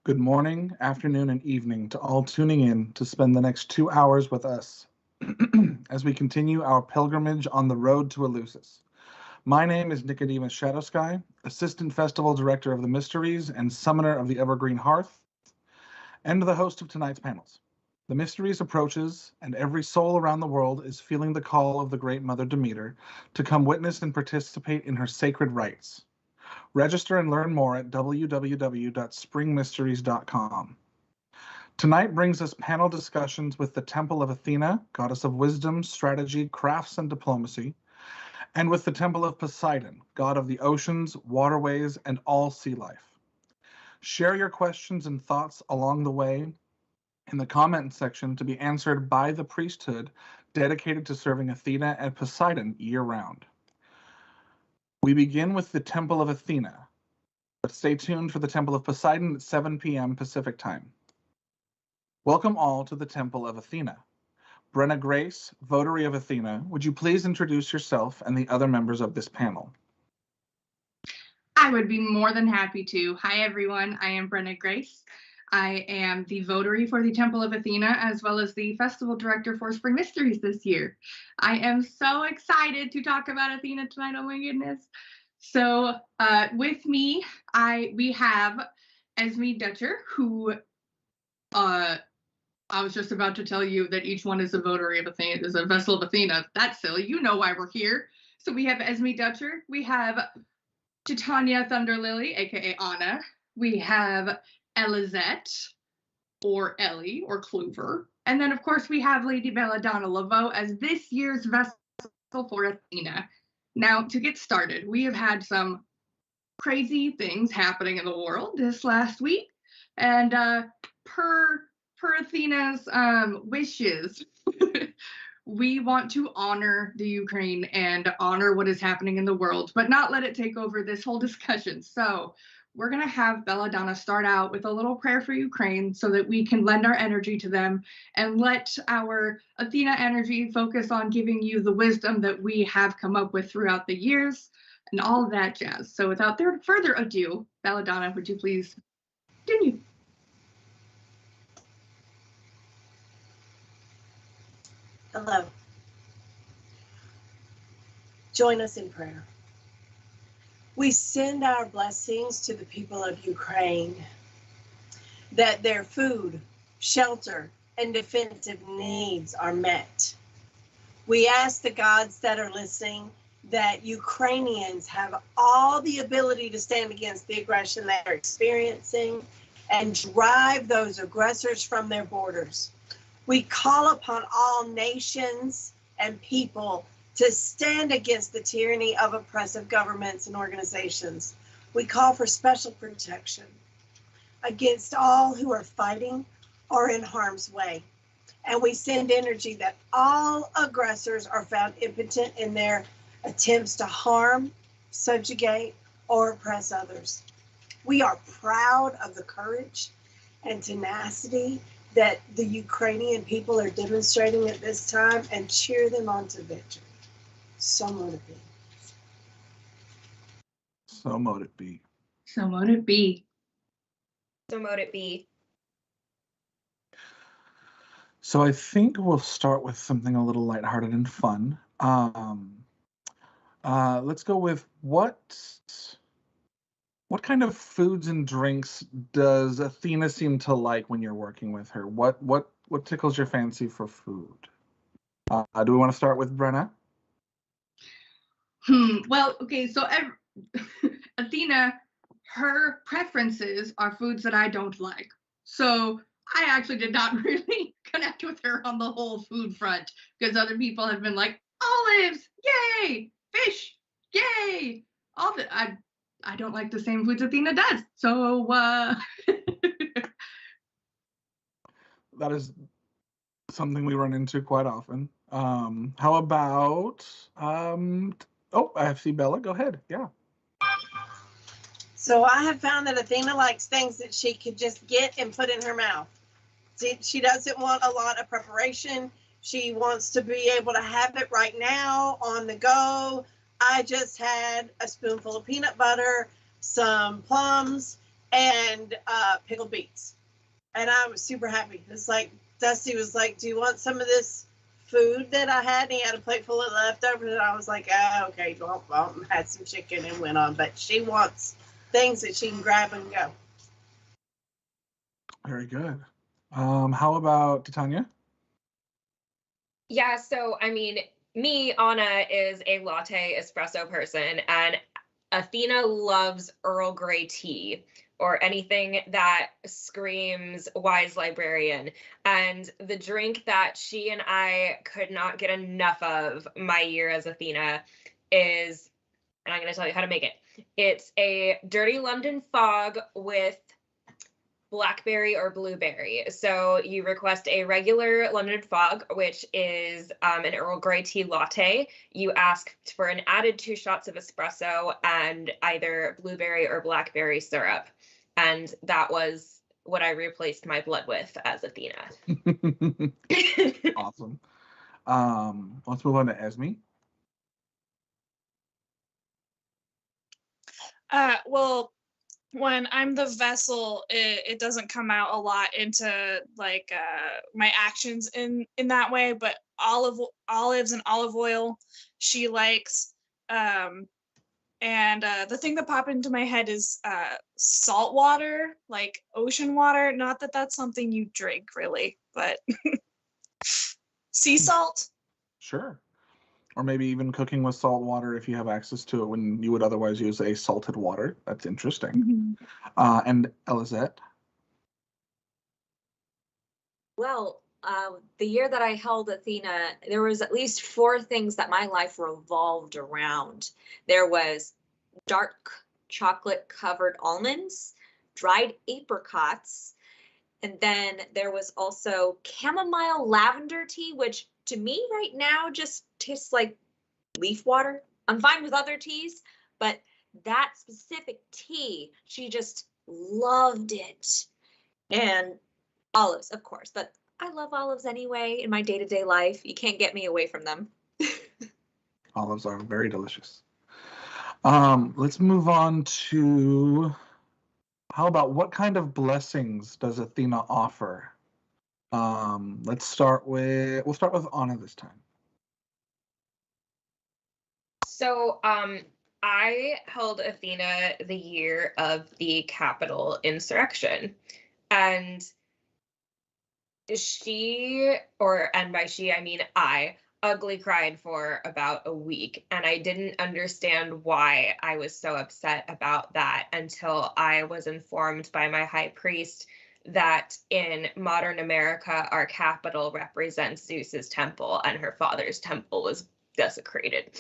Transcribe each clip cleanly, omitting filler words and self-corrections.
Good morning, afternoon, and evening to all tuning in to spend the next 2 hours with us as we continue our pilgrimage on the road to Eleusis. My name is Nicodemus Shadowsky, Assistant Festival Director of the Mysteries and Summoner of the Evergreen Hearth, and the host of tonight's panels. The Mysteries approaches, and every soul around the world is feeling the call of the Great Mother Demeter to come witness and participate in her sacred rites. Register and learn more at www.springmysteries.com. Tonight brings us panel discussions with the Temple of Athena, goddess of wisdom, strategy, crafts, and diplomacy, and with the Temple of Poseidon, god of the oceans, waterways, and all sea life. Share your questions and thoughts along the way in the comment section to be answered by the priesthood dedicated to serving Athena and Poseidon year-round. We begin with the Temple of Athena, but stay tuned for the Temple of Poseidon at 7 p.m. Pacific Time. Welcome all to the Temple of Athena. Brenna Grace, Votary of Athena, would you please introduce yourself and the other members of this panel? I would be more than happy to. Hi, everyone. I am Brenna Grace. I am the Votary for the Temple of Athena, as well as the Festival Director for Spring Mysteries this year. I am so excited to talk about Athena tonight. Oh my goodness. So with me, we have Esme Dutcher, who I was just about to tell you that each one is a Votary of Athena, is a vessel of Athena. That's silly. You know why we're here. So we have Esme Dutcher. We have Titania Thunderlily, aka Anna. We have Elizette, or Ellie, or Clover. And then, of course, we have Lady Belladonna Laveau as this year's vessel for Athena. Now, to get started, we have had some crazy things happening in the world this last week. And per Athena's wishes, we want to honor the Ukraine and honor what is happening in the world, but not let it take over this whole discussion. So we're going to have Belladonna start out with a little prayer for Ukraine so that we can lend our energy to them and let our Athena energy focus on giving you the wisdom that we have come up with throughout the years and all of that jazz. So without further ado, Belladonna, would you please continue? Hello. Join us in prayer. We send our blessings to the people of Ukraine, that their food, shelter, and defensive needs are met. We ask the gods that are listening that Ukrainians have all the ability to stand against the aggression they are experiencing and drive those aggressors from their borders. We call upon all nations and people to stand against the tyranny of oppressive governments and organizations. We call for special protection against all who are fighting or in harm's way. And we send energy that all aggressors are found impotent in their attempts to harm, subjugate, or oppress others. We are proud of the courage and tenacity that the Ukrainian people are demonstrating at this time and cheer them on to victory. So mote it be. So mote it be. So mote it be. So mote it be. So I think we'll start with something a little lighthearted and fun. Let's go with what kind of foods and drinks does Athena seem to like when you're working with her? What tickles your fancy for food? Do we want to start with Brenna? Well, okay, so Athena, her preferences are foods that I don't like. So I actually did not really connect with her on the whole food front because other people have been like, olives, yay, fish, yay. All that I don't like the same foods Athena does. So that is something we run into quite often. How about I see Bella. Go ahead. Yeah. So I have found that Athena likes things that she could just get and put in her mouth. She doesn't want a lot of preparation. She wants to be able to have it right now on the go. I just had a spoonful of peanut butter, some plums, and pickled beets. And I was super happy. It's like Dusty was like, "Do you want some of this food that I had?" And he had a plate full of leftovers, and I was like, "Okay, well, had some chicken and went on." But she wants things that she can grab and go. Very good. How about Titania? Yeah, so I mean, me, Anna, is a latte espresso person, and Athena loves Earl Grey tea or anything that screams wise librarian. And the drink that she and I could not get enough of my year as Athena is, and I'm going to tell you how to make it. It's a dirty London fog with blackberry or blueberry. So you request a regular London fog, which is an Earl Grey tea latte. You ask for an added 2 shots of espresso and either blueberry or blackberry syrup. And that was what I replaced my blood with as Athena. Awesome. Let's move on to Esme. Well, when I'm the vessel, it doesn't come out a lot into like my actions in that way, but olives and olive oil she likes. And the thing that popped into my head is salt water, like ocean water. Not that that's something you drink really, but sea salt. Sure. Or maybe even cooking with salt water if you have access to it when you would otherwise use a salted water. That's interesting. And Elizette? Well, the year that I held Athena, there was at least 4 things that my life revolved around. There was dark chocolate covered almonds, dried apricots, and then there was also chamomile lavender tea, which to me right now just tastes like leaf water. I'm fine with other teas, but that specific tea, she just loved it. And olives, of course, but I love olives anyway in my day-to-day life. You can't get me away from them. Olives are very delicious. Let's move on to, how about what kind of blessings does Athena offer? We'll start with Anna this time. So I held Athena the year of the Capitol insurrection. And and by she, I mean I, ugly cried for about a week. And I didn't understand why I was so upset about that until I was informed by my high priest that in modern America, our capital represents Zeus's temple and her father's temple was desecrated.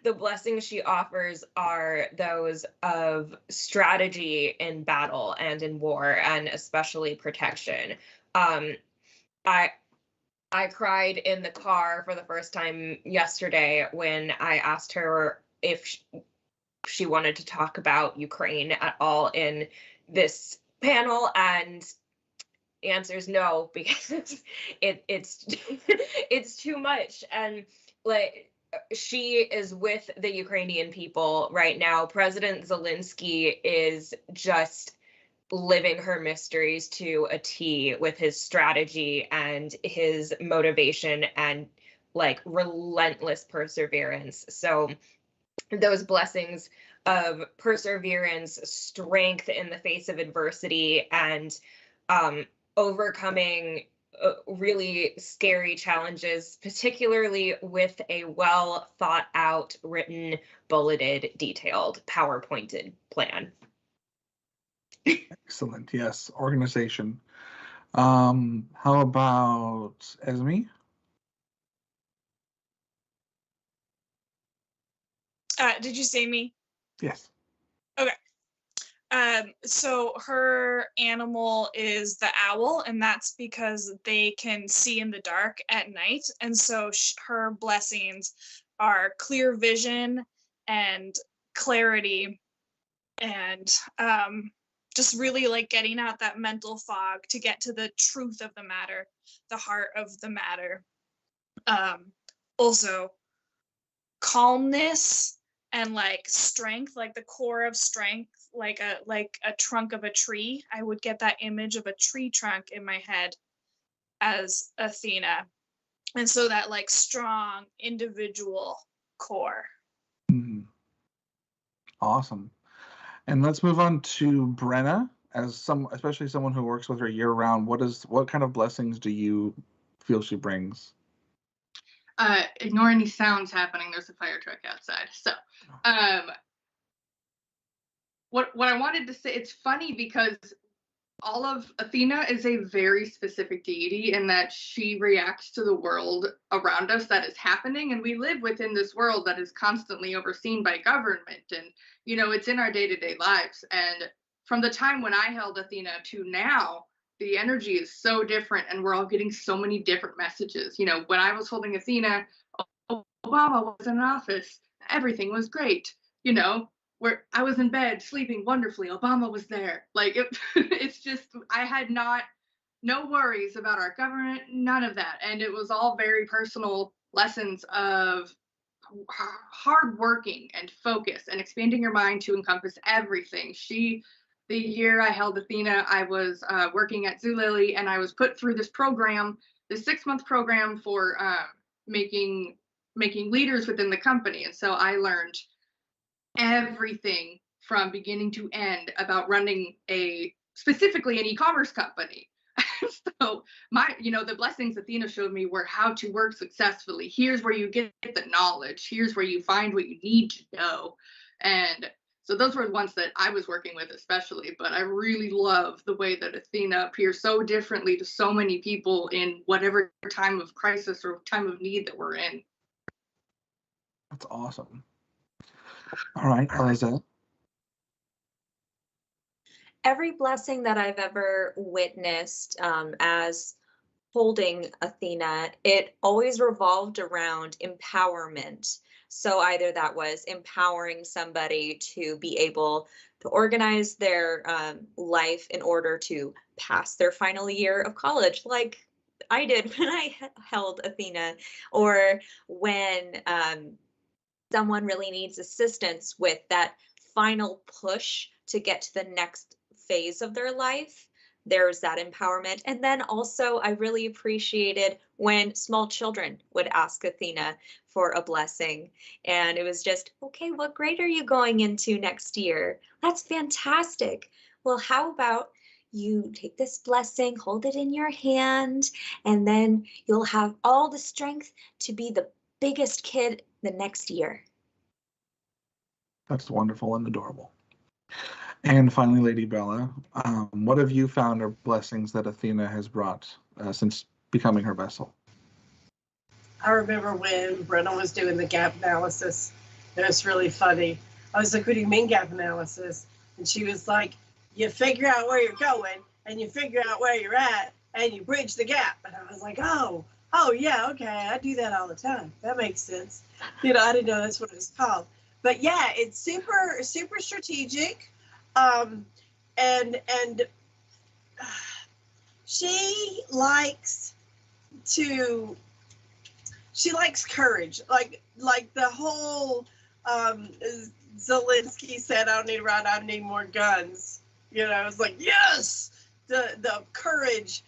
The blessings she offers are those of strategy in battle and in war, and especially protection. I cried in the car for the first time yesterday when I asked her if she wanted to talk about Ukraine at all in this panel, and the answer is no, because it's it's too much. And like, she is with the Ukrainian people right now. President Zelensky is just living her mysteries to a T with his strategy and his motivation and like relentless perseverance. So those blessings of perseverance, strength in the face of adversity, and overcoming really scary challenges, particularly with a well thought out, written, bulleted, detailed, PowerPointed plan. Excellent. Yes, organization. How about Esme? Did you say me? Yes. Okay. So her animal is the owl, and that's because they can see in the dark at night. And so her blessings are clear vision and clarity, and just really like getting out that mental fog to get to the truth of the matter, the heart of the matter. Also, calmness and like strength, like the core of strength like a trunk of a tree. I would get that image of a tree trunk in my head as Athena. And so that like strong individual core. Mhm. Awesome. And let's move on to Brenna, especially someone who works with her year round. What kind of blessings do you feel she brings? Ignore any sounds happening. There's a fire truck outside. So, what I wanted to say, it's funny because all of Athena is a very specific deity in that she reacts to the world around us that is happening, and we live within this world that is constantly overseen by government, and it's in our day-to-day lives. And from the time when I held Athena to now, the energy is so different, and we're all getting so many different messages. When I was holding Athena, Obama was in office, everything was great. Where I was in bed sleeping wonderfully, Obama was there. Like it's just, I had no worries about our government, none of that. And it was all very personal lessons of hard working and focus and expanding your mind to encompass everything. The year I held Athena, I was working at Zulily, and I was put through this program, this 6-month program for making leaders within the company. And so I learned everything from beginning to end about running specifically an e-commerce company. So the blessings Athena showed me were how to work successfully. Here's where you get the knowledge. Here's where you find what you need to know. And so those were the ones that I was working with especially, but I really love the way that Athena appears so differently to so many people in whatever time of crisis or time of need that we're in. That's awesome. All right, Eliza. Every blessing that I've ever witnessed as holding Athena, it always revolved around empowerment. So either that was empowering somebody to be able to organize their life in order to pass their final year of college, like I did when I held Athena, or when someone really needs assistance with that final push to get to the next phase of their life. There's that empowerment. And then also I really appreciated when small children would ask Athena for a blessing. And it was just, okay, what grade are you going into next year? That's fantastic. Well, how about you take this blessing, hold it in your hand, and then you'll have all the strength to be the biggest kid the next year. That's wonderful and adorable. And finally, Lady Bella, what have you found are blessings that Athena has brought since becoming her vessel? I remember when Brenna was doing the gap analysis. It was really funny. I was like, what do you mean gap analysis? And she was like, you figure out where you're going and you figure out where you're at and you bridge the gap. And I was like, oh yeah, okay. I do that all the time. That makes sense. I didn't know that's what it was called. But yeah, it's super, super strategic. And she likes courage, like the whole Zelensky said, I don't need to ride, I need more guns. It's like, yes, the courage,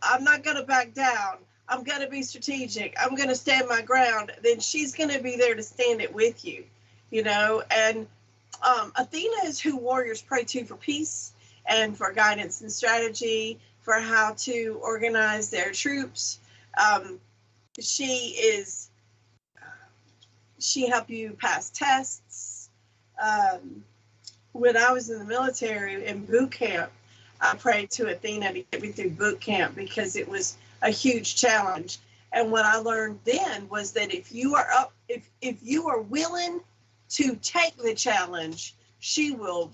I'm not gonna back down, I'm gonna be strategic, I'm gonna stand my ground. Then she's gonna be there to stand it with you, and Athena is who warriors pray to for peace and for guidance and strategy, for how to organize their troops. She helped you pass tests. When I was in the military in boot camp, I prayed to Athena to get me through boot camp because it was a huge challenge. And what I learned then was that if you are willing to take the challenge, she will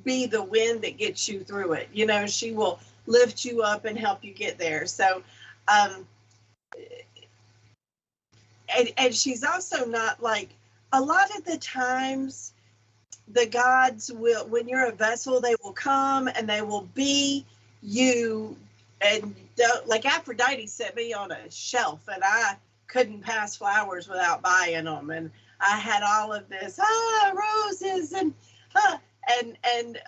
be the wind that gets you through it. She will lift you up and help you get there. So, and she's also not like, a lot of the times the gods will, when you're a vessel, they will come and they will be you. And like Aphrodite set me on a shelf and I couldn't pass flowers without buying them. And I had all of this, roses. and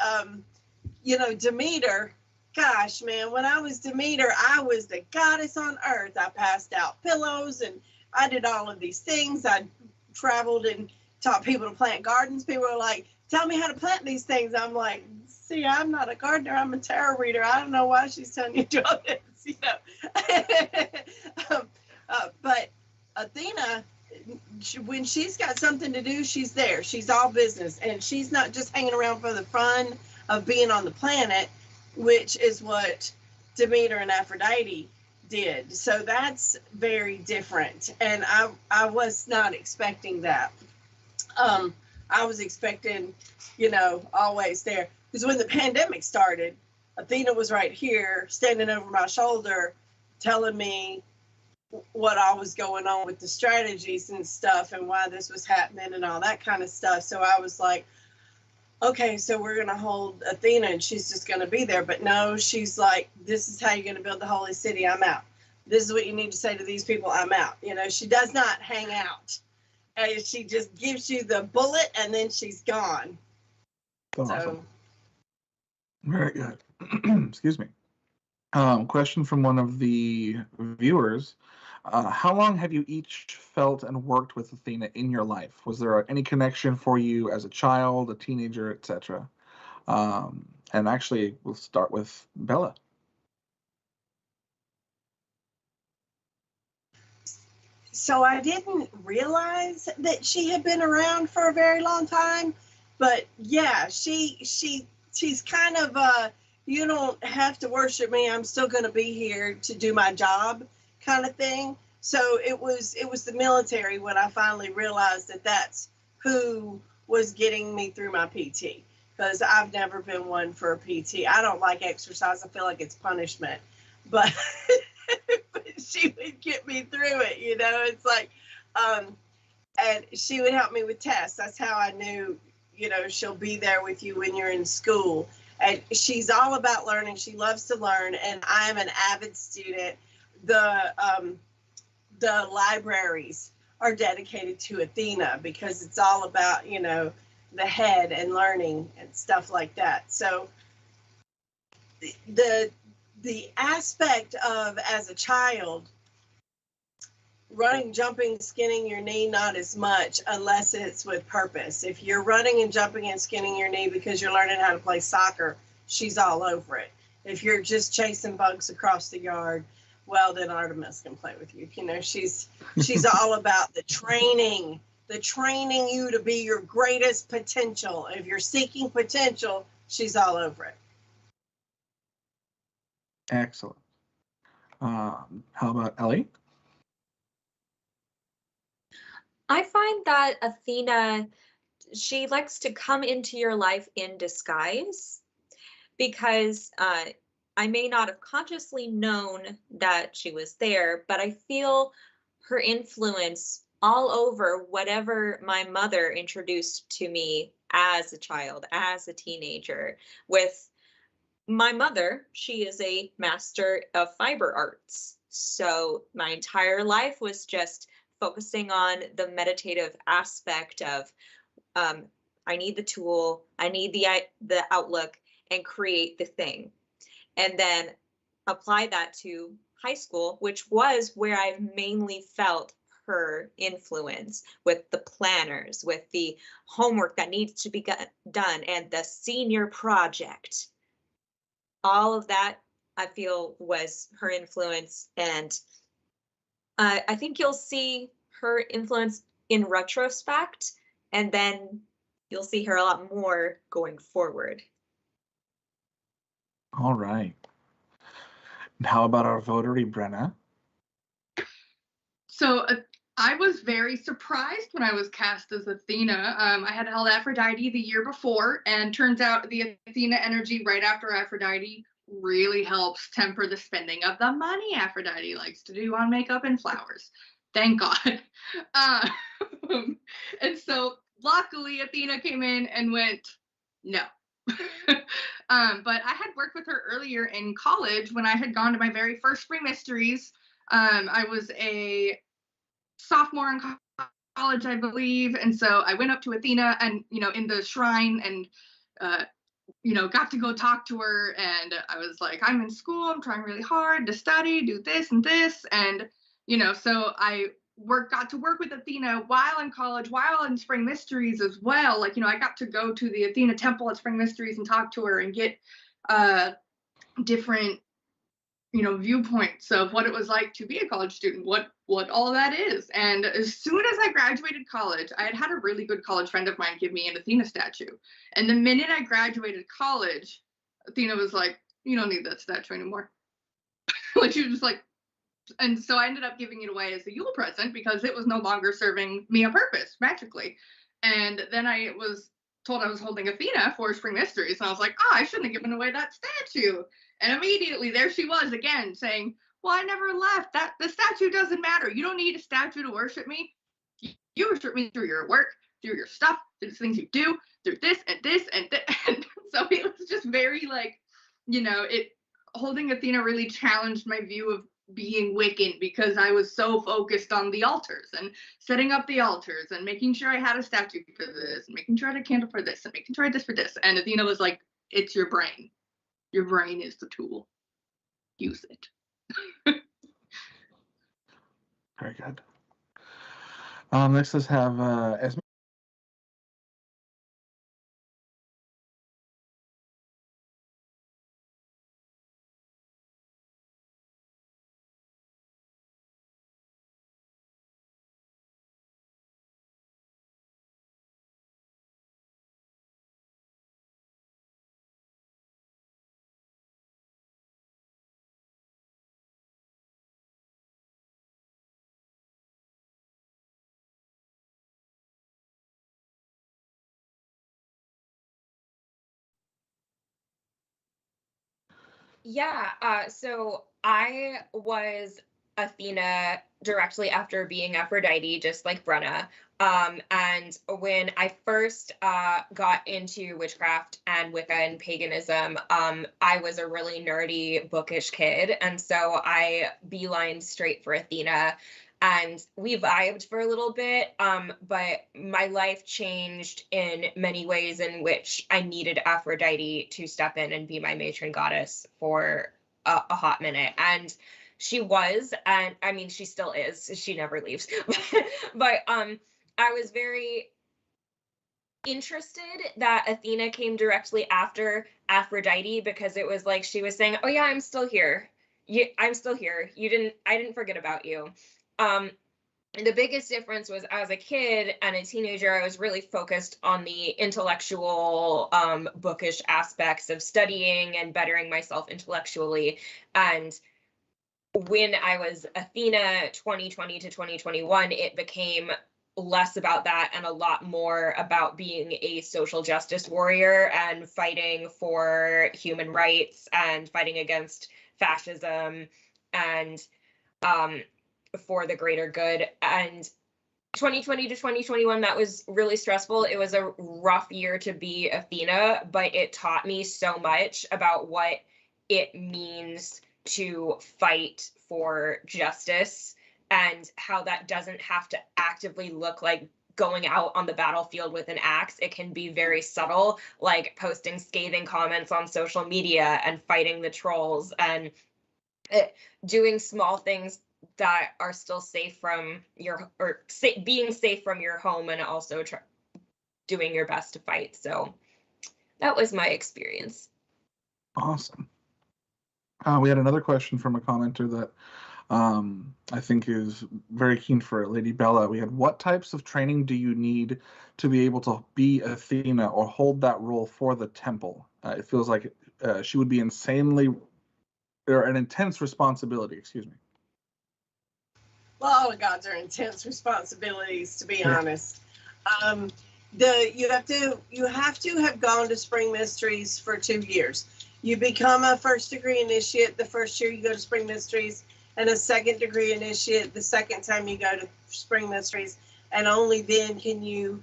you know, Demeter, gosh, man, when I was Demeter, I was the goddess on earth. I passed out pillows and I did all of these things. I traveled and taught people to plant gardens. People were like, tell me how to plant these things. I'm like, see, I'm not a gardener. I'm a tarot reader. I don't know why she's telling you to do all this, you know. But Athena, when she's got something to do, she's there. She's all business. And she's not just hanging around for the fun of being on the planet, which is what Demeter and Aphrodite did. So that's very different. And I was not expecting that. I was expecting, you know, always there. Because when the pandemic started, Athena was right here, standing over my shoulder, telling me what all was going on with the strategies and stuff and why this was happening and all that kind of stuff. So I was like, okay, so we're going to hold Athena and she's just going to be there. But no, she's like, this is how you're going to build the holy city. I'm out. This is what you need to say to these people. I'm out. You know, she does not hang out. And she just gives you the bullet and then she's gone. That's So awesome. Very good. Excuse me. Question from one of the viewers. How long have you each felt and worked with Athena in your life? Was there any connection for you as a child, a teenager, etc.? And actually, we'll start with Bella. So I didn't realize that she had been around for a very long time, but yeah, she's kind of you don't have to worship me. I'm still going to be here to do my job kind of thing. So it was the military when I finally realized that that's who was getting me through my PT, because I've never been one for a PT. I don't like exercise. I feel like it's punishment, but she would get me through it, you know. It's like, and she would help me with tests. That's how I knew, you know, she'll be there with you when you're in school. And she's all about learning. She loves to learn, and I am an avid student. The libraries are dedicated to Athena because it's all about, you know, the head and learning and stuff like that. So the aspect of, as a child, running, jumping, skinning your knee, not as much unless it's with purpose. If you're running and jumping and skinning your knee because you're learning how to play soccer, she's all over it. If you're just chasing bugs across the yard, well, then Artemis can play with you. You know, she's all about the training you to be your greatest potential. If you're seeking potential, she's all over it. Excellent. How about Ellie? I find that Athena, she likes to come into your life in disguise, because I may not have consciously known that she was there, but I feel her influence all over whatever my mother introduced to me as a child, as a teenager. With my mother, she is a master of fiber arts. So my entire life was just focusing on the meditative aspect of I need the tool, I need the outlook, and create the thing. And then apply that to high school, which was where I mainly felt her influence, with the planners, with the homework that needs to be done, and the senior project. All of that, I feel, was her influence. And I think you'll see her influence in retrospect, and then you'll see her a lot more going forward. All right. And how about our votary, Brenna? So I was very surprised when I was cast as Athena. I had held Aphrodite the year before, and turns out the Athena energy right after Aphrodite really helps temper the spending of the money Aphrodite likes to do on makeup and flowers. Thank God. And so luckily Athena came in and went, no. But I had worked with her earlier in college when I had gone to my very first Spring Mysteries. I was a sophomore in college, I believe. And so I went up to Athena and, you know, in the shrine, and got to go talk to her, and I was like, I'm in school, I'm trying really hard to study, do this and this. And, so I got to work with Athena while in college, while in Spring Mysteries as well. Like, I got to go to the Athena temple at Spring Mysteries and talk to her and get different viewpoints of what it was like to be a college student, what all that is. And as soon as I graduated college, I had a really good college friend of mine give me an Athena statue. And the minute I graduated college, Athena was like, you don't need that statue anymore. Like, she was just like, and so I ended up giving it away as a Yule present because it was no longer serving me a purpose magically. And then I was told I was holding Athena for Spring Mysteries, and I was like, I shouldn't have given away that statue. And immediately there she was again saying, well, I never left. That the statue doesn't matter. You don't need a statue to worship me. You worship me through your work, through your stuff, through the things you do, through this and this and this. And so it was just very like, holding Athena really challenged my view of being Wiccan, because I was so focused on the altars and setting up the altars and making sure I had a statue for this and making sure I had a candle for this and making sure I had this for this. And Athena was like, it's your brain. Your brain is the tool. Use it. Very good. Next, let's have SMF. Yeah, so I was Athena directly after being Aphrodite, just like Brenna. And when I first got into witchcraft and Wicca and paganism, I was a really nerdy, bookish kid. And so I beelined straight for Athena. And we vibed for a little bit, but my life changed in many ways in which I needed Aphrodite to step in and be my matron goddess for a hot minute. And she was, and I mean, she still is, she never leaves. But I was very interested that Athena came directly after Aphrodite, because it was like she was saying, oh yeah, I'm still here. I'm still here. I didn't forget about you. The biggest difference was as a kid and a teenager, I was really focused on the intellectual, bookish aspects of studying and bettering myself intellectually. And when I was Athena 2020 to 2021, it became less about that and a lot more about being a social justice warrior and fighting for human rights and fighting against fascism and for the greater good. And 2020 to 2021, that was really stressful. It was a rough year to be Athena, but it taught me so much about what it means to fight for justice and how that doesn't have to actively look like going out on the battlefield with an axe. It can be very subtle, like posting scathing comments on social media and fighting the trolls and doing small things that are still safe from your, or being safe from your home, and also doing your best to fight. So that was my experience. Awesome. We had another question from a commenter that I think is very keen for Lady Bella. We had, what types of training do you need to be able to be Athena or hold that role for the temple? It feels like she would be an intense responsibility, excuse me. Well, all the gods are intense responsibilities, to be honest. You have to have gone to Spring Mysteries for 2 years. You become a first degree initiate the first year you go to Spring Mysteries, and a second degree initiate the second time you go to Spring Mysteries, and only then can you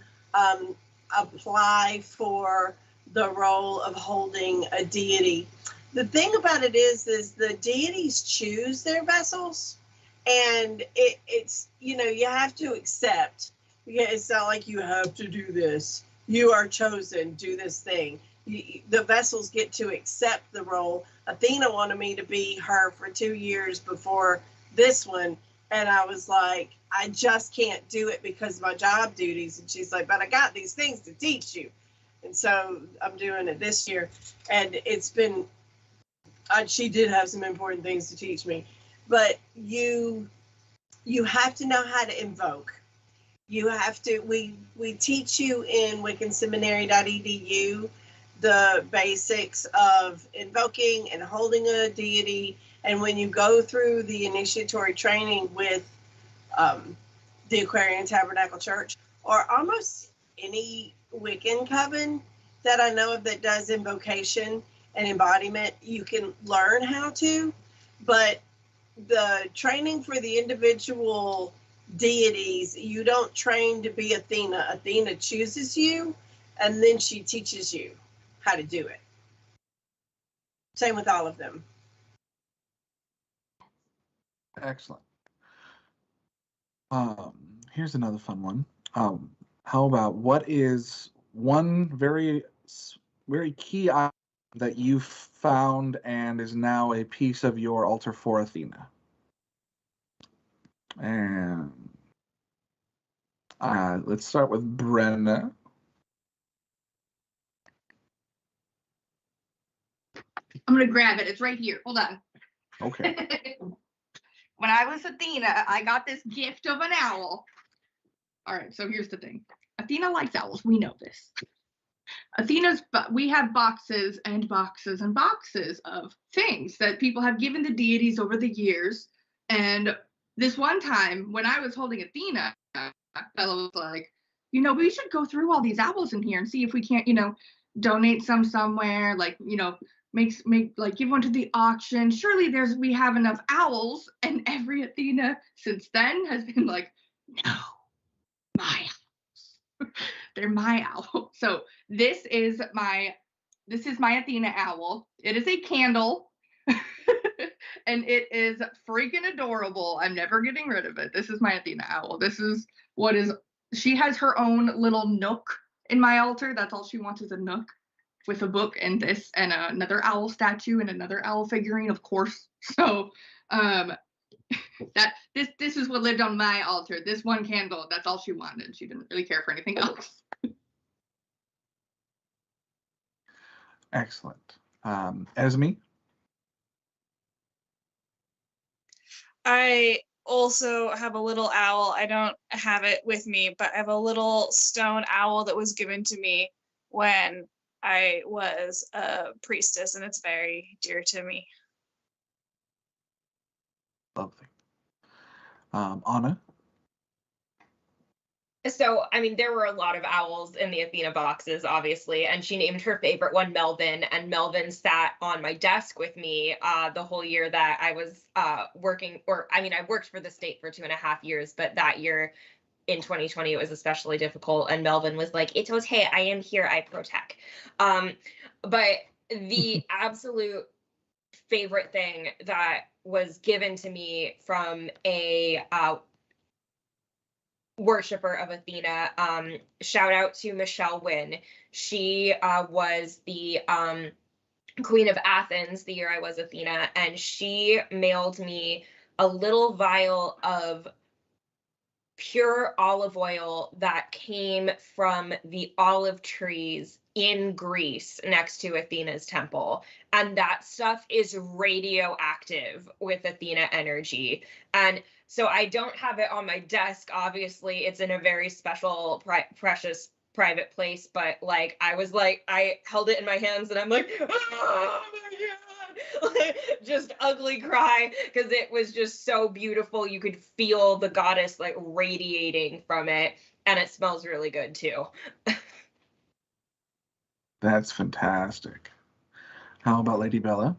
apply for the role of holding a deity. The thing about it is the deities choose their vessels, and it's, you have to accept. It's not like you have to do this. You are chosen, do this thing. the vessels get to accept the role. Athena wanted me to be her for 2 years before this one. And I was like, I just can't do it because of my job duties. And she's like, but I got these things to teach you. And so I'm doing it this year. And it's been, she did have some important things to teach me. But you have to know how to invoke. You have to, we teach you in wiccanseminary.edu the basics of invoking and holding a deity. And when you go through the initiatory training with the Aquarian Tabernacle Church, or almost any Wiccan coven that I know of that does invocation and embodiment, you can learn how to. But the training for the individual deities, you don't train to be Athena. Athena chooses you, and then she teaches you how to do it. Same with all of them. Excellent. Here's another fun one. How about, what is one very key item that you found and is now a piece of your altar for Athena? And let's start with Brenna. I'm gonna grab it. It's right here. Hold on. Okay. When I was Athena, I got this gift of an owl. All right, so here's the thing. Athena likes owls. We know this. We have boxes and boxes and boxes of things that people have given the deities over the years. And this one time when I was holding Athena, Bella was like, we should go through all these owls in here and see if we can't, donate some somewhere, like, give one to the auction. Surely we have enough owls. And every Athena since then has been like, no, my owls. They're my owl. So this is my Athena owl. It is a candle. And it is freaking adorable. I'm never getting rid of it. This is my Athena owl. She has her own little nook in my altar. That's all she wants, is a nook with a book and this and another owl statue and another owl figurine, of course. So this is what lived on my altar. This one candle, that's all she wanted. She didn't really care for anything else. Excellent. Esme? I also have a little owl. I don't have it with me, but I have a little stone owl that was given to me when I was a priestess, and it's very dear to me. Lovely. Anna? So, there were a lot of owls in the Athena boxes, obviously, and she named her favorite one Melvin, and Melvin sat on my desk with me the whole year that I was working, I worked for the state for 2.5 years, but that year in 2020, it was especially difficult, and Melvin was like, "It's okay, I am here, I protect." But the absolute favorite thing that was given to me from a worshiper of Athena, shout out to Michelle Wynn. She was the Queen of Athens the year I was Athena, and she mailed me a little vial of pure olive oil that came from the olive trees in Greece next to Athena's temple. And that stuff is radioactive with Athena energy. And so I don't have it on my desk. Obviously, it's in a very special, precious, private place. But I held it in my hands and I'm like, oh my God, just ugly cry, because it was just so beautiful. You could feel the goddess radiating from it, and it smells really good too. That's fantastic. How about Lady Bella?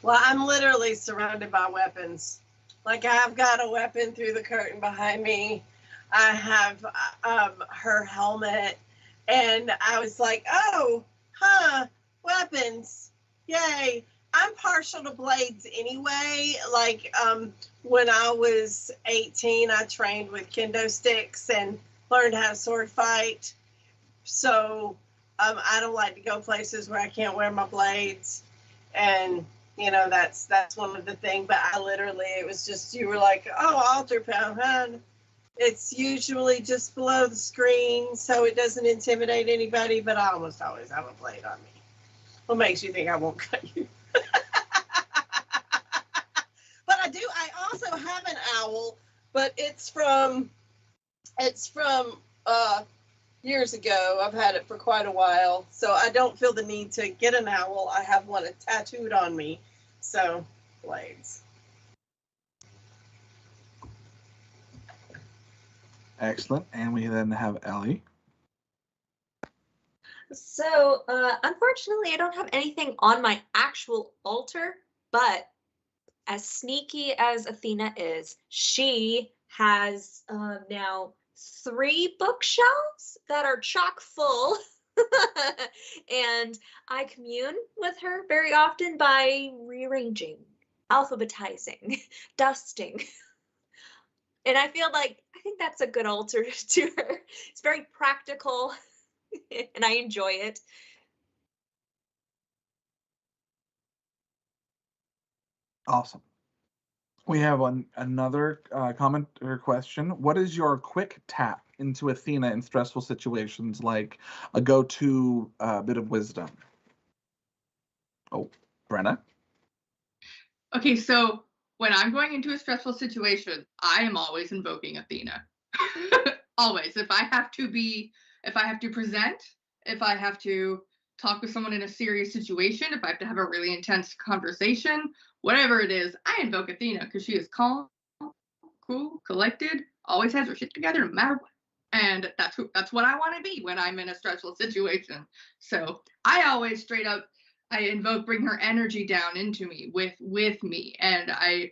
Well, I'm literally surrounded by weapons. I've got a weapon through the curtain behind me. I have her helmet, and I was like, oh, weapons, yay. I'm partial to blades anyway. When I was 18, I trained with kendo sticks and learned how to sword fight. So I don't like to go places where I can't wear my blades. And, you know, that's one of the things. But I literally, it was just, you were like, oh, altar pound, huh? It's usually just below the screen, so it doesn't intimidate anybody, but I almost always have a blade on me. What makes you think I won't cut you? But I also have an owl, but it's from years ago. I've had it for quite a while, so I don't feel the need to get an owl. I have one tattooed on me, so blades. Excellent. And we then have Ellie. So, unfortunately, I don't have anything on my actual altar, but as sneaky as Athena is, she has now 3 bookshelves that are chock full. And I commune with her very often by rearranging, alphabetizing, dusting. And I think that's a good altar to her. It's very practical and I enjoy it. Awesome. We have another comment or question. What is your quick tap into Athena in stressful situations, like a go-to bit of wisdom? Oh, Brenna? Okay, so when I'm going into a stressful situation, I am always invoking Athena. Always. If I have to present, if I have to talk with someone in a serious situation, if I have to have a really intense conversation, whatever it is, I invoke Athena because she is calm, cool, collected, always has her shit together no matter what. And that's what I want to be when I'm in a stressful situation. So I always straight up I invoke, bring her energy down into me with me, and I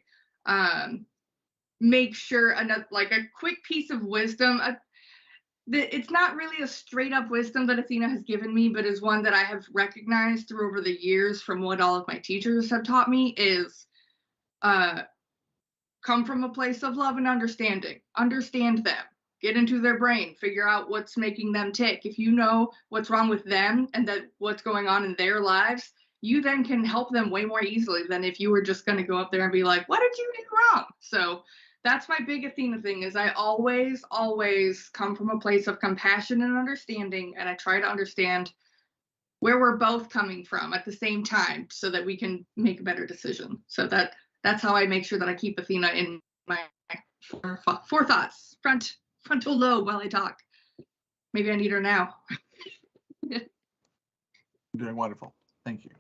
make sure like a quick piece of wisdom. It's not really a straight up wisdom that Athena has given me, but is one that I have recognized through over the years from what all of my teachers have taught me is come from a place of love and understanding. Understand them. Get into their brain. Figure out what's making them tick. If you know what's wrong with them and that what's going on in their lives, you then can help them way more easily than if you were just going to go up there and be like, what did you do wrong? So that's my big Athena thing is I always come from a place of compassion and understanding, and I try to understand where we're both coming from at the same time so that we can make a better decision. So that's how I make sure that I keep Athena in my forethoughts, frontal lobe while I talk. Maybe I need her now. You're doing wonderful. Thank you.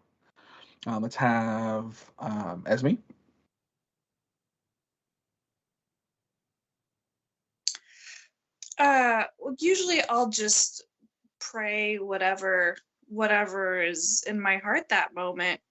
Let's have Esme. Usually I'll just pray whatever is in my heart that moment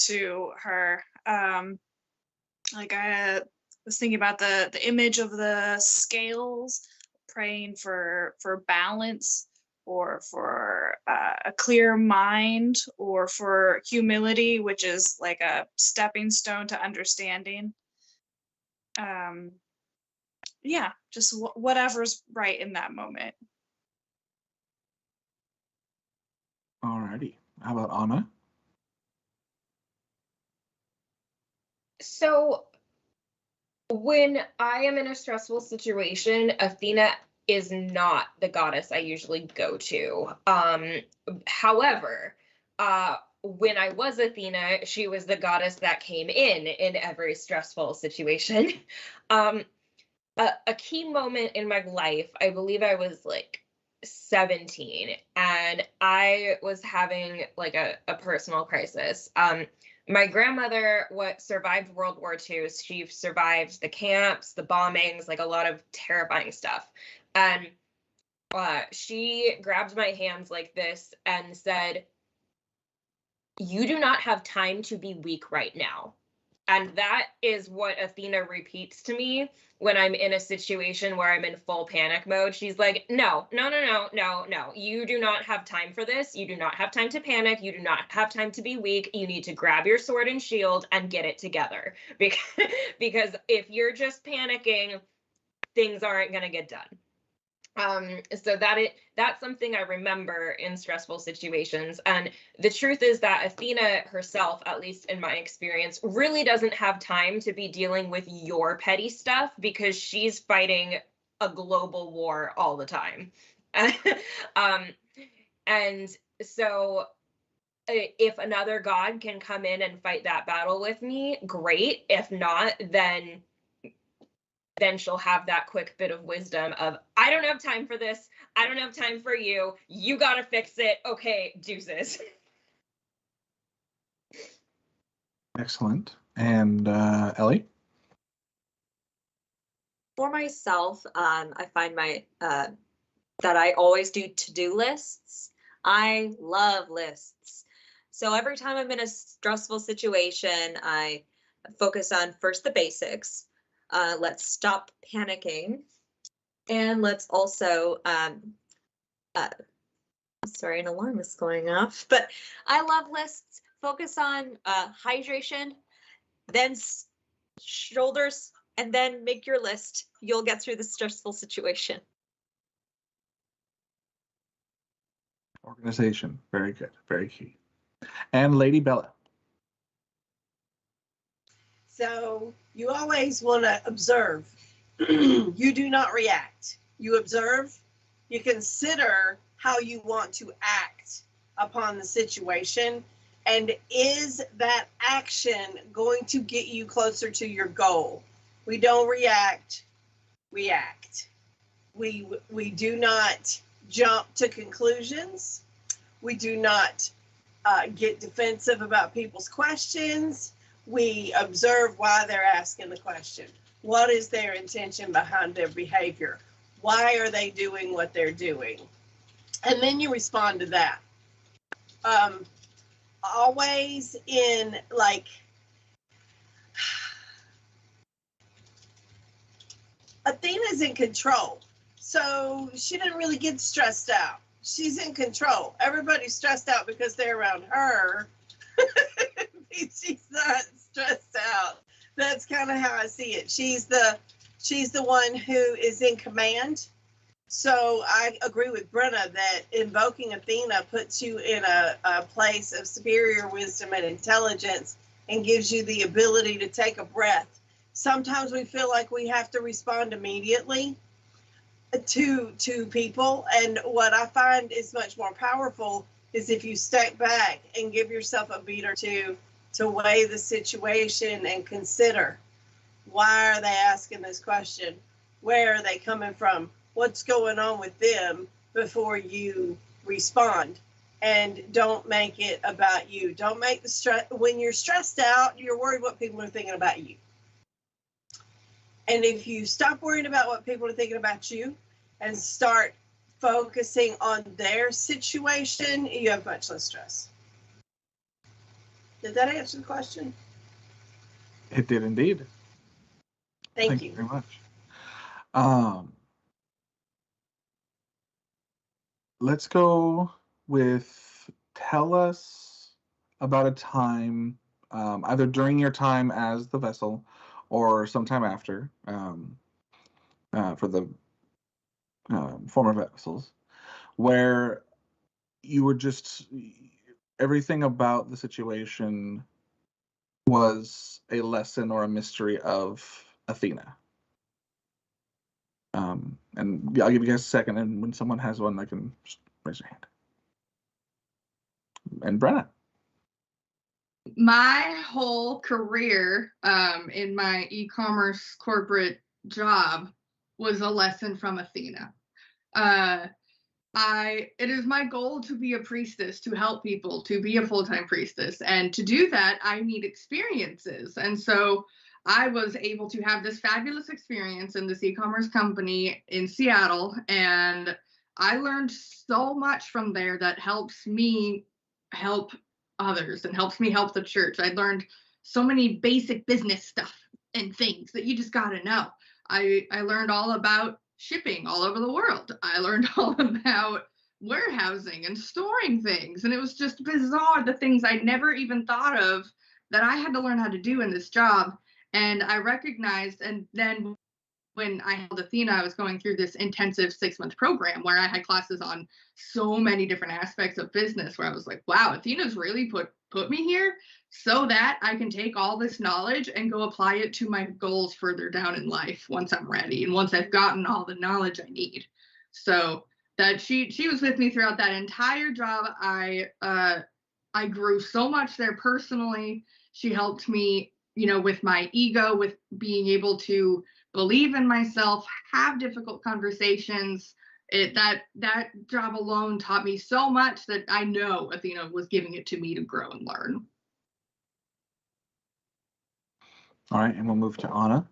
to her. Like I was thinking about the image of the scales, praying for balance, or for a clear mind, or for humility, which is like a stepping stone to understanding. Yeah, just whatever's right in that moment. Alrighty. How about Anna? So when I am in a stressful situation, Athena is not the goddess I usually go to. However, when I was Athena, she was the goddess that came in every stressful situation. A key moment in my life, I believe I was like 17, and I was having like a personal crisis. My grandmother survived World War II. She survived the camps, the bombings, like a lot of terrifying stuff. And she grabbed my hands like this and said, "You do not have time to be weak right now." And that is what Athena repeats to me when I'm in a situation where I'm in full panic mode. She's like, no. You do not have time for this. You do not have time to panic. You do not have time to be weak. You need to grab your sword and shield and get it together. Because if you're just panicking, things aren't going to get done. So that's something I remember in stressful situations. And the truth is that Athena herself, at least in my experience, really doesn't have time to be dealing with your petty stuff because she's fighting a global war all the time. And so if another god can come in and fight that battle with me, great. If not, then she'll have that quick bit of wisdom of, I don't have time for this. I don't have time for you. You got to fix it. Okay, deuces. Excellent. And Ellie? For myself, I find that I always do to-do lists. I love lists. So every time I'm in a stressful situation, I focus on first the basics. Let's stop panicking. And let's also, sorry, an alarm is going off, but I love lists. Focus on hydration, then shoulders, and then make your list. You'll get through the stressful situation. Organization. Very good. Very key. And Lady Bella. So you always want to observe. You do not react. You observe. You consider how you want to act upon the situation. And is that action going to get you closer to your goal? We don't react, we act. We do not jump to conclusions. We do not get defensive about people's questions. We observe why they're asking the question. What is their intention behind their behavior? Why are they doing what they're doing? And then you respond to that. Always in like, Athena's in control. So she didn't really get stressed out. She's in control. Everybody's stressed out because they're around her. She's not stressed out. That's kind of how I see it. She's the one who is in command. So I agree with Brenna that invoking Athena puts you in a place of superior wisdom and intelligence and gives you the ability to take a breath. Sometimes we feel like we have to respond immediately to people. And what I find is much more powerful is if you step back and give yourself a beat or two to weigh the situation and consider, why are they asking this question? Where are they coming from? What's going on with them before you respond? And don't make it about you. Don't make the stress. When you're stressed out, you're worried what people are thinking about you. And if you stop worrying about what people are thinking about you and start focusing on their situation, you have much less stress. Did that answer the question? It did indeed. Thank you very much. Let's go with, tell us about a time, either during your time as the vessel or sometime after, for the former vessels, where you were just, everything about the situation was a lesson or a mystery of Athena. And I'll give you guys a second, and when someone has one, I can just raise your hand. And Brenna. My whole career in my e-commerce corporate job was a lesson from Athena. It is my goal to be a priestess, to help people, to be a full-time priestess. And to do that, I need experiences. And so I was able to have this fabulous experience in this e-commerce company in Seattle. And I learned so much from there that helps me help others and helps me help the church. I learned so many basic business stuff and things that you just got to know. I learned all about shipping all over the world. I learned all about warehousing and storing things. And it was just bizarre, the things I never even thought of that I had to learn how to do in this job. And I recognized, and then when I held Athena, I was going through this intensive 6-month program where I had classes on so many different aspects of business, where I was like, wow, Athena's really put me here so that I can take all this knowledge and go apply it to my goals further down in life once I'm ready and once I've gotten all the knowledge I need. So that she was with me throughout that entire job. I grew so much there personally. She helped me, with my ego, with being able to believe in myself, have difficult conversations. That job alone taught me so much that I know Athena was giving it to me to grow and learn. All right, and we'll move to Anna.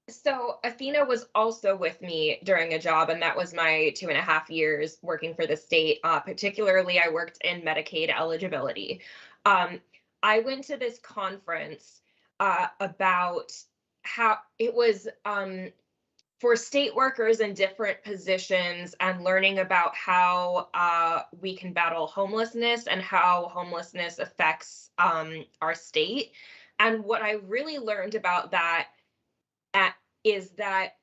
So Athena was also with me during a job, and that was my 2.5 years working for the state. Particularly, I worked in Medicaid eligibility. I went to this conference about how it was for state workers in different positions, and learning about how we can battle homelessness and how homelessness affects our state. And what I really learned about that is that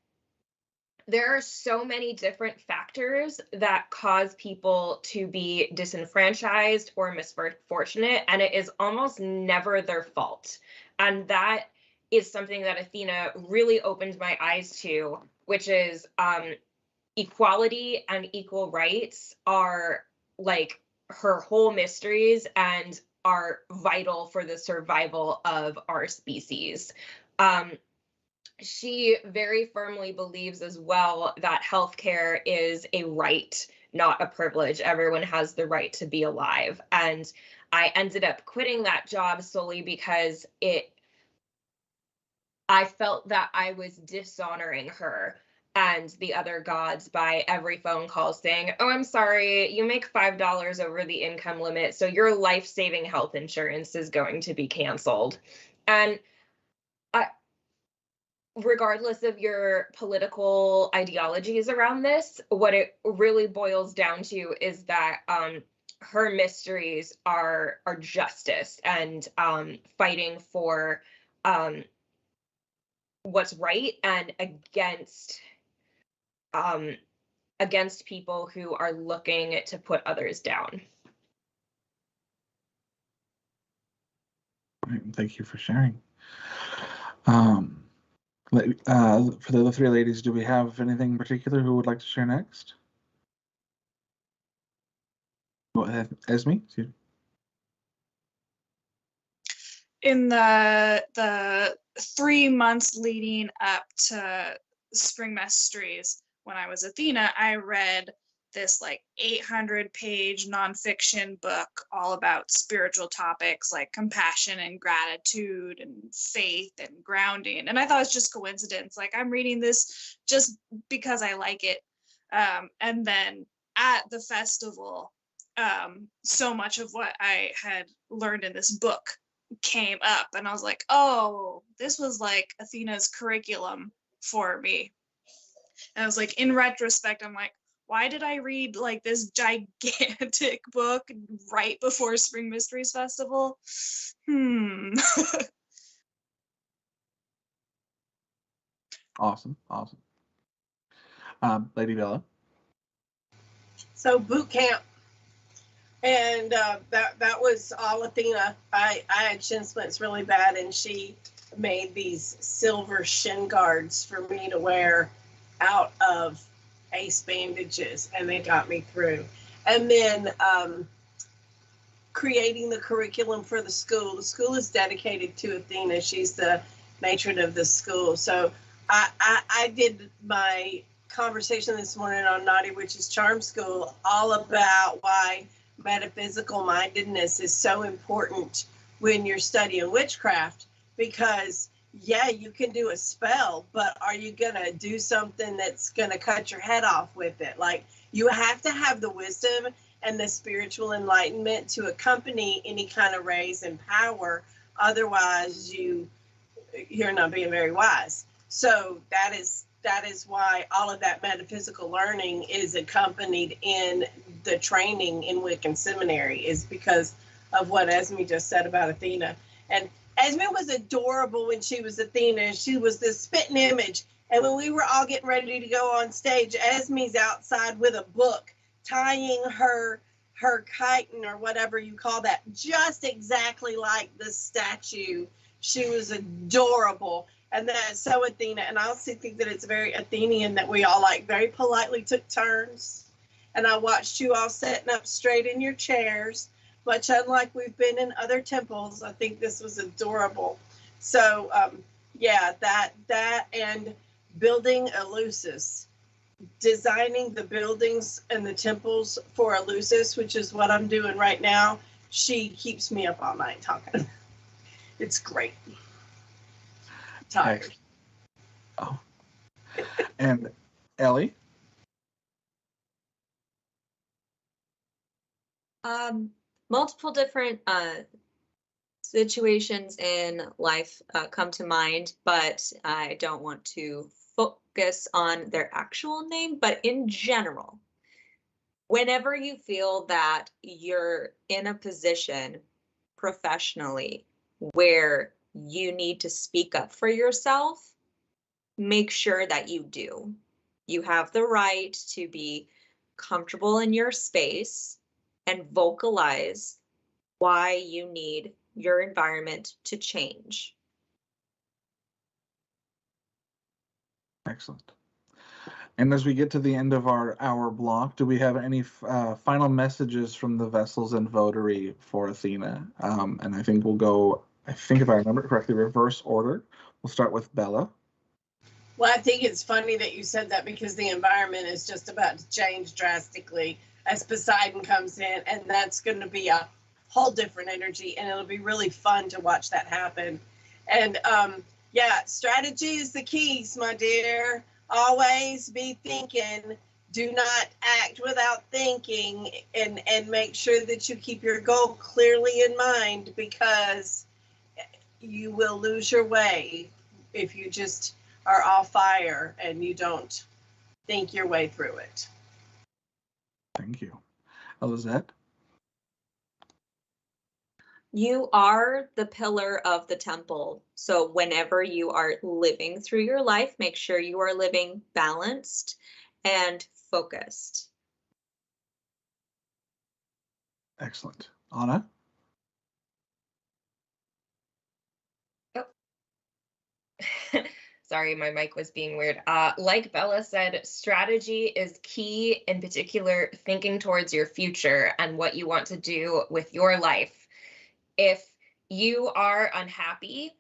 there are so many different factors that cause people to be disenfranchised or misfortunate, and it is almost never their fault. And that is something that Athena really opened my eyes to, which is equality and equal rights are like her whole mysteries and are vital for the survival of our species. She very firmly believes as well that healthcare is a right, not a privilege. Everyone has the right to be alive. And I ended up quitting that job solely because I felt that I was dishonoring her and the other gods by every phone call saying, oh, I'm sorry, you make $5 over the income limit, so your life-saving health insurance is going to be canceled. And regardless of your political ideologies around this, what it really boils down to is that her mysteries are justice and fighting for what's right and against people who are looking to put others down. Right, thank you for sharing. For the other three ladies, do we have anything in particular who would like to share next? Go ahead, Esme. Excuse me. In the 3 months leading up to Spring Mysteries, when I was Athena, I read this like 800-page nonfiction book all about spiritual topics like compassion and gratitude and faith and grounding. And I thought it's just coincidence. Like, I'm reading this just because I like it. And then at the festival, so much of what I had learned in this book came up, and I was like, oh, this was like Athena's curriculum for me. And I was like, in retrospect, I'm like, why did I read like this gigantic book right before Spring Mysteries Festival? Awesome. Lady Bella. So boot camp, and that was all Athena. I had shin splints really bad, and she made these silver shin guards for me to wear out of ace bandages, and they got me through. And then creating the curriculum for the school. The school is dedicated to Athena. She's the matron of the school. So I did my conversation this morning on Naughty Witches Charm School all about why metaphysical mindedness is so important when you're studying witchcraft, because yeah, you can do a spell, but are you going to do something that's going to cut your head off with it? Like, you have to have the wisdom and the spiritual enlightenment to accompany any kind of raise in power. Otherwise, you're not being very wise. So that is why all of that metaphysical learning is accompanied in the training in Wiccan Seminary, is because of what Esme just said about Athena. And Esme was adorable when she was Athena. She was this spitting image. And when we were all getting ready to go on stage, Esme's outside with a book, tying her chitin or whatever you call that, just exactly like the statue. She was adorable. And that's so Athena. And I also think that it's very Athenian that we all like very politely took turns. And I watched you all sitting up straight in your chairs, much unlike we've been in other temples. I think this was adorable. So yeah, that and building Eleusis, designing the buildings and the temples for Eleusis, which is what I'm doing right now. She keeps me up all night talking. It's great. Tired. Oh. And Ellie? Multiple different situations in life come to mind, but I don't want to focus on their actual name. But in general, whenever you feel that you're in a position professionally where you need to speak up for yourself, make sure that you do. You have the right to be comfortable in your space and vocalize why you need your environment to change. Excellent. And as we get to the end of our hour block, do we have any final messages from the vessels and Votary for Athena? And I think we'll go, I think if I remember correctly, reverse order. We'll start with Bella. Well, I think it's funny that you said that because the environment is just about to change drastically as Poseidon comes in, and that's going to be a whole different energy, and it'll be really fun to watch that happen. And yeah, strategy is the keys, my dear. Always be thinking. Do not act without thinking, and make sure that you keep your goal clearly in mind, because you will lose your way if you just are all fire and you don't think your way through it. Thank you. Elizabeth? You are the pillar of the temple. So whenever you are living through your life, make sure you are living balanced and focused. Excellent. Anna? Sorry, my mic was being weird. Like Bella said, strategy is key, in particular, thinking towards your future and what you want to do with your life. If you are unhappy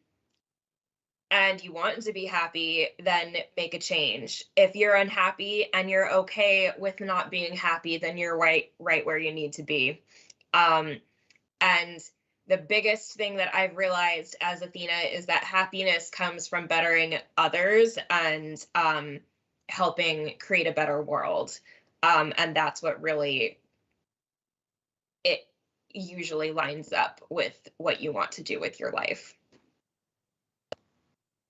and you want to be happy, then make a change. If you're unhappy and you're okay with not being happy, then you're right where you need to be. And the biggest thing that I've realized as Athena is that happiness comes from bettering others and helping create a better world. And that's what really, it usually lines up with what you want to do with your life.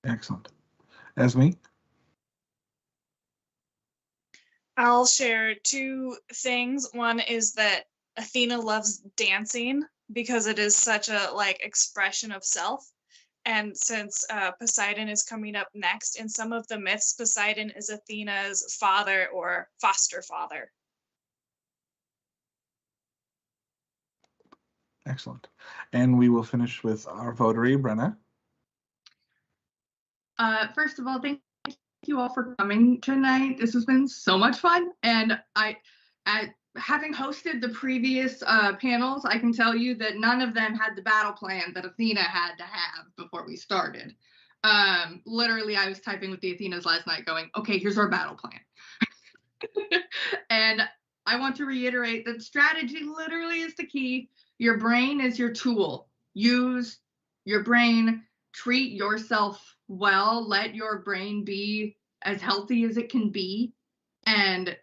Excellent. Esme? I'll share two things. One is that Athena loves dancing because it is such a expression of self. And since Poseidon is coming up next, in some of the myths, Poseidon is Athena's father or foster father. Excellent. And we will finish with our Votary, Brenna. First of all, thank you all for coming tonight. This has been so much fun. And having hosted the previous panels, I can tell you that none of them had the battle plan that Athena had to have before we started. Literally, I was typing with the Athenas last night going, okay, here's our battle plan. And I want to reiterate that strategy literally is the key. Your brain is your tool. Use your brain, treat yourself well, let your brain be as healthy as it can be, and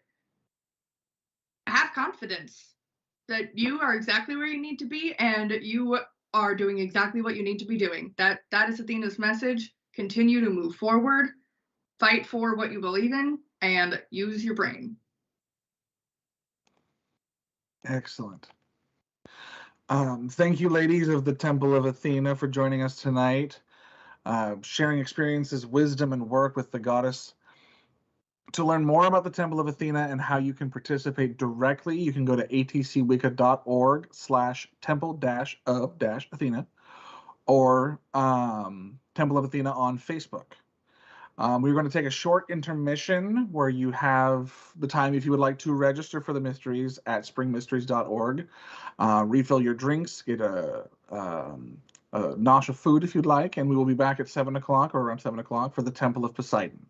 have confidence that you are exactly where you need to be and you are doing exactly what you need to be doing. That is Athena's message. Continue to move forward, fight for what you believe in, and use your brain. Excellent. Thank you, ladies of the Temple of Athena, for joining us tonight, sharing experiences, wisdom, and work with the goddess. To learn more about the Temple of Athena and how you can participate directly, you can go to atcwicca.org/temple-of-Athena or Temple of Athena on Facebook. We're going to take a short intermission where you have the time, if you would like to register for the mysteries, at springmysteries.org. Refill your drinks, get a nosh of food if you'd like, and we will be back at 7 o'clock or around 7 o'clock for the Temple of Poseidon.